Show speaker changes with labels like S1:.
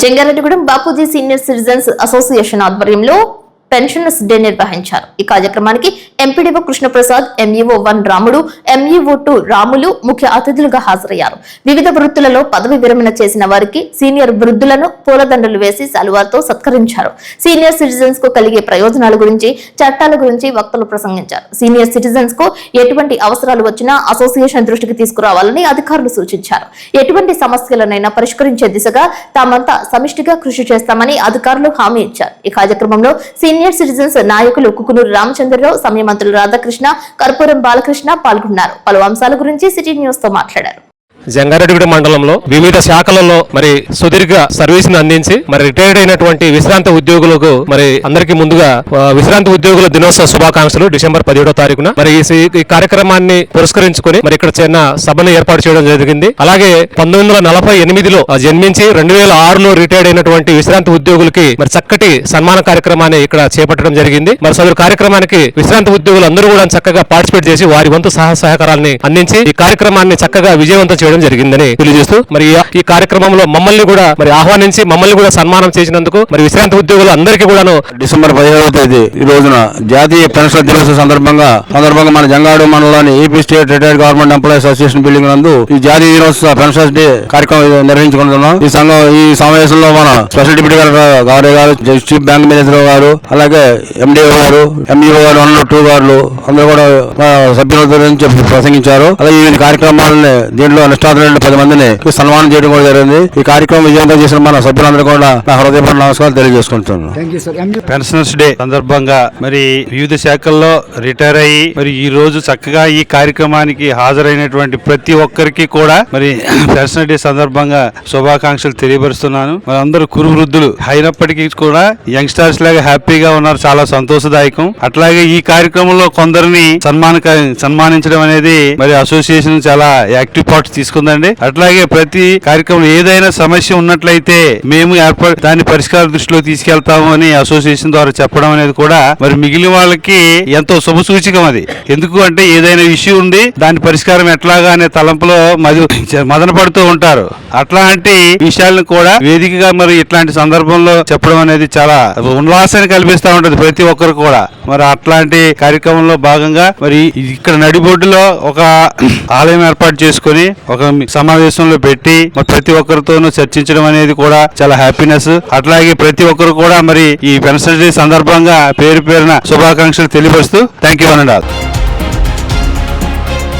S1: Jangareddygudem Bapuji senior citizens association ఆధ్వర్యంలో pensioners day నిర్వహించారు. ఈ కార్యక్రమానికి ఎంపీడీఓ కృష్ణప్రసాద్, ఎంఈఓ 1 రాముడు, ఎంఈఓ 2 రాములు ముఖ్య అతిథులుగా హాజరయ్యారు. వివిధ వృత్తులలో పదవి విరమణ చేసిన వారికి సీనియర్ వృద్ధులను పూలదండలు వేసి శాలువాతో సత్కరించారు. సీనియర్ సిటిజన్స్ కు కలిగే ప్రయోజనాల గురించి, చట్టాల గురించి వక్తలు ప్రసంగించారు. సీనియర్ సిటిజన్స్ కు ఎటువంటి అవసరాలు వచ్చినా అసోసియేషన్ దృష్టికి తీసుకురావాలని అధికారులు సూచించారు. ఎటువంటి సమస్యలనైనా పరిష్కరించే దిశగా తామంతా సమిష్టిగా కృషి చేస్తామని అధికారులు హామీ ఇచ్చారు. ఈ కార్యక్రమంలో సీనియర్ సిటిజన్స్ నాయకులు కుకునూరు రామచంద్రరావు, సమయమంత్రులు రాధాకృష్ణ, కర్పూరం బాలకృష్ణ పాల్గొన్నారు. పలు అంశాల గురించి సిటీ న్యూస్ తో మాట్లాడారు.
S2: జంగారెడ్డిగూడెం మండలంలో వివిధ శాఖలలో మరి సుదీర్ఘ సర్వీస్ ని అందించి మరి రిటైర్డ్ అయినటువంటి విశ్రాంత ఉద్యోగులకు మరి అందరికీ ముందుగా విశ్రాంత ఉద్యోగుల దినోత్సవ శుభాకాంక్షలు. డిసెంబర్ 17వ తారీఖున మరి ఈ కార్యక్రమాన్ని పురస్కరించుకుని మరి ఇక్కడ చిన్న సభను ఏర్పాటు చేయడం జరిగింది. అలాగే 1948లో జన్మించి 2006లో రిటైర్డ్ అయినటువంటి విశ్రాంత ఉద్యోగులకి మరి చక్కటి సన్మాన కార్యక్రమాన్ని ఇక్కడ చేపట్టడం జరిగింది. మరి సదరు కార్యక్రమానికి విశ్రాంత ఉద్యోగులు అందరూ కూడా చక్కగా పార్టిసిపేట్ చేసి వారి వంతు సహకారాన్ని అందించి ఈ కార్యక్రమాన్ని చక్కగా విజయవంతం చేయడం జరిగిందని తెలియజేస్తూ మరి ఈ కార్యక్రమంలో మమ్మల్ని కూడా మరి ఆహ్వానించి మమ్మల్ని కూడా సన్మానం చేసినందుకు మరి విశ్రాంత ఉద్యోగులు అందరికీ కూడాను
S3: డిసెంబర్ 17వ తేదీ ఈ రోజున జాతీయ పెన్షన్ దినోత్సవ సందర్భంగా మన జంగాడు మండలంలోని AP state retired government employees association building నందు ఈ జాతీయ దినోత్సవ పెన్షన్స్ డే కార్యక్రమం నిర్వహించుకుంటున్నాం. ఈ సమావేశంలో మన స్పెషల్ డిప్యూటీ కలెక్టర్ గౌరవ్ గారు, చీఫ్ బ్యాంక్ మేనేజర్ గారు, అలాగే ఎండిఓ గారు, ఎంఈఓ గారు, 1 2 గారు అందరూ కూడా సభ్యులతో ప్రసంగించారు. అలాగే ఈ కార్యక్రమాలని దీంట్లో 10 మందిని సన్మానం చేయడం కూడా జరిగింది. ఈ కార్యక్రమం విజయవంతం చేసిన మన సభ్యులందరూ కూడా నా హృదయపూర్వక నమస్కారాలు తెలియజేసుకుంటున్నాను.
S4: పెన్షనర్స్ డే సందర్భంగా మరి వివిధ శాఖల్లో రిటైర్ అయ్యి మరి ఈ రోజు చక్కగా ఈ కార్యక్రమానికి హాజరైనటువంటి ప్రతి ఒక్కరికి కూడా మరి పెన్షనర్ డే సందర్భంగా శుభాకాంక్షలు తెలియపరుస్తున్నాను. మరి అందరూ కురు వృద్ధులు అయినప్పటికీ కూడా యంగ్స్టర్స్ లాగా హ్యాపీగా ఉన్నారు, చాలా సంతోషదాయకం. అట్లాగే ఈ కార్యక్రమంలో కొందరిని సన్మానించడం అనేది మరి అసోసియేషన్ చాలా యాక్టివ్ పార్ట్ తీసుకుందండి. అట్లాగే ప్రతి కార్యక్రమం ఏదైనా సమస్య ఉన్నట్లయితే మేము దాన్ని పరిష్కార దృష్టిలో తీసుకెళ్తాము అని అసోసియేషన్ ద్వారా చెప్పడం అనేది కూడా మరి మిగిలిన వాళ్ళకి ఎంతో శుభ సూచకం. అది ఎందుకు అంటే ఏదైనా ఇష్యూ ఉంది దాని పరిష్కారం ఎట్లాగా అనే తలంపులో మదన పడుతూ ఉంటారు. అట్లాంటి విషయాలను కూడా వేదికగా మరి ఇట్లాంటి సందర్భంలో చెప్పడం అనేది చాలా ఉల్లాసాన్ని కల్పిస్తూ ఉంటది ప్రతి ఒక్కరు కూడా. మరి అట్లాంటి కార్యక్రమంలో భాగంగా మరి ఇక్కడ నడిబొడ్డులో ఒక ఆలయం ఏర్పాటు చేసుకుని ఒక సమావేశంలో పెట్టి మరి ప్రతి ఒక్కరితోనూ చర్చించడం అనేది కూడా చాలా హ్యాపీనెస్. అట్లాగే ప్రతి ఒక్కరు కూడా మరి ఈ పెన్షన్ డే సందర్భంగా పేరున శుభాకాంక్షలు తెలియపరుస్తూ థ్యాంక్ యూ అనండి.